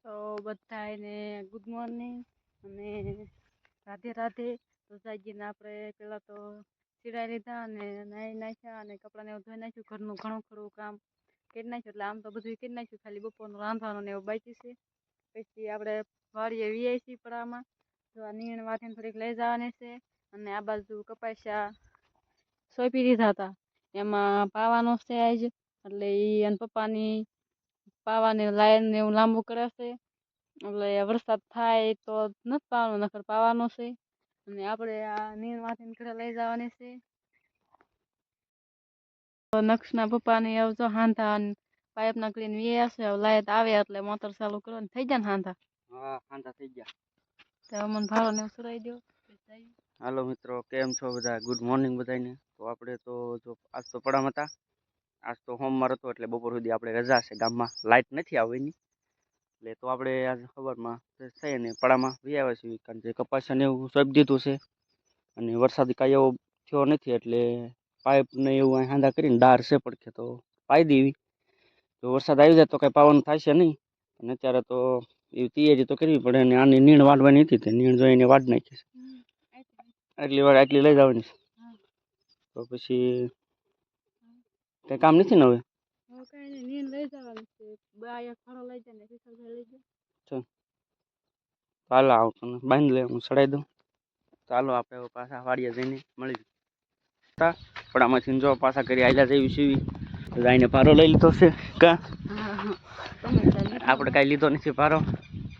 તો બધાને good morning અને રાધે રાધે. તો સાજીને આપણે પહેલાં તો ચીડાઈ લીધા અને નાહી નાખ્યા અને કપડાને એવું ધોઈ નાખ્યું. ઘરનું ઘણું ખરું કામ કરી નાખ્યું. એટલે આમ તો બધું કરી નાખ્યું, ખાલી બપોરનું રાંધવાનું ને એવું બાકી છે. પછી આપણે વાડીએ વીઆઈસી પડામાં તો આ નીણ વાટીને થોડીક લઈ જવાની છે. અને આ બાજુ કપાસ્યા સોંપી દીધા હતા, એમાં પાવાનો છે આજ. એટલે એ અને પપ્પાની પાવાની લાઈન ને એવું લાંબુ કરે છે. એટલે વરસાદ થાય તો નથી પાવાનું, નકર પાવાનો છે. અને આપણે આ નીણ વાટીને ઘરે લઈ જવાની છે. નક્ષના પપ્પાને આવજો હાંધા પાઇપ નાખીને વીયા છે. લાઈટ આવે એટલે મોટર ચાલુ કરવાની થઈ જાય ને હાંધા. હા, હાંધા થઈ ગયા. તો મને ભાડો ને સુરાઈ દો. હાલો મિત્રો, કેમ છો બધા? ગુડ મોર્નિંગ બધાને. તો આપણે તો જો આજ તો પડામાં હતા, આજ તો સોમવાર હતો એટલે બપોર સુધી આપણે રજા છે. ગામમાં લાઇટ નથી આવવાની એટલે તો આપણે આજ ખબરમાં થઈ ને પડામાં વી આવ્યા છીએ, કારણ કે કપાસને એવું સોંપી દીધું છે. અને વરસાદ કાંઈ એવો થયો નથી એટલે પાઇપ ને એવું હાંધા કરીને ડાર છે પડખે તો પાઈ દેવી. જો વરસાદ આવી જાય તો કાંઈ પાવાનું થશે નહીં. અને અત્યારે તો એવી તૈયારી તો કરવી પડે. અને આની નીણ વાળવાની હતી તે નીણ જોઈને વાડ નાખી છે. આટલી વાર આટલી લઈ જવાની છે. તો પછી કઈ કામ નથી ને હવે. ચાલો આવું તને બાંધી લે, હું ચડાવી દઉં. ચાલો આપણે પાછા વાડીએ જઈને મળી પડામાંથી જો પાછા કરી આયલા જેવી સીવી ગાયને પારો લઈ લીધો છે. કા આપણે કાંઈ લીધો નથી પારો,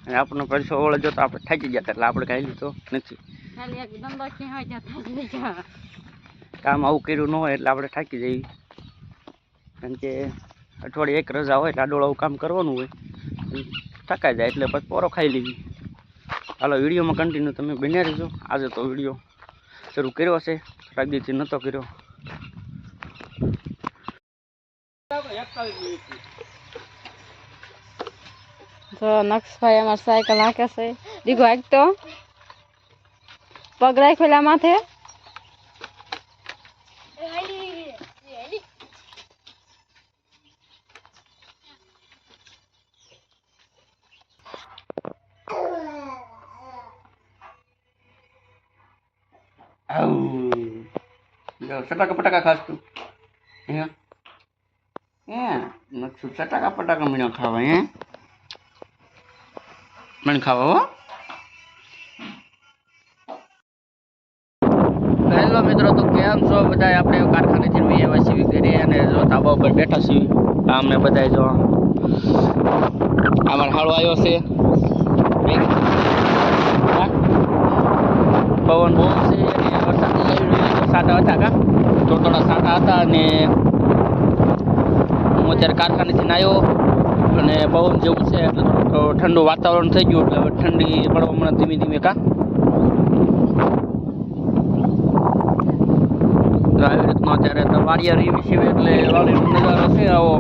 અને આપણને પરસો ઓળે જો તો આપણે થાકી ગયા એટલે આપણે કાંઈ લીધો નથી. કામ આવું કર્યું ન હોય એટલે આપણે થાકી જઈએ, કારણ કે અઠવાડિયે એક રજા હોય એટલે આડોળ આવું કામ કરવાનું હોય, થકાઈ જાય એટલે પછી પોરો ખાઈ લેવી. હાલો વિડીયોમાં કન્ટિન્યુ તમે બન્યા રહેજો. આજે તો વિડીયો શરૂ કર્યો છે, થોડાક દિવસથી નહોતો કર્યો. તો નક્ષભાઈ અમારે સાયકલ હાંકે છે. દીઘો હાંક તો પગ રાખેલા માથે. સટાકા પટાકા ખાસ તું નક્ષુ સટાકા પટાકા મને ખાવા મને ખાવા હો. હેલો મિત્રો, તો કેમ છો બધા? આપણે કારખાનેથી મેં આવ્યા છીએ ઘરે અને જો ધાબા ઉપર બેઠા છીએ. અમને બધા જો અમારો હાળો આવ્યો છે. પવન બહુ છે અને વરસાદ સાટા હતા, કા થોડા સાટા હતા. અને હું અત્યારે કારખાનેથી આવ્યો અને પવન જેવું છે એટલે થોડુંક ઠંડુ વાતાવરણ થઈ ગયું, એટલે હવે ઠંડી પડવા મને ધીમે ધીમે. કા આવી રીતનો અત્યારે વાડિયા રીવી છે એટલે વાડીનો નજારો છે આવો.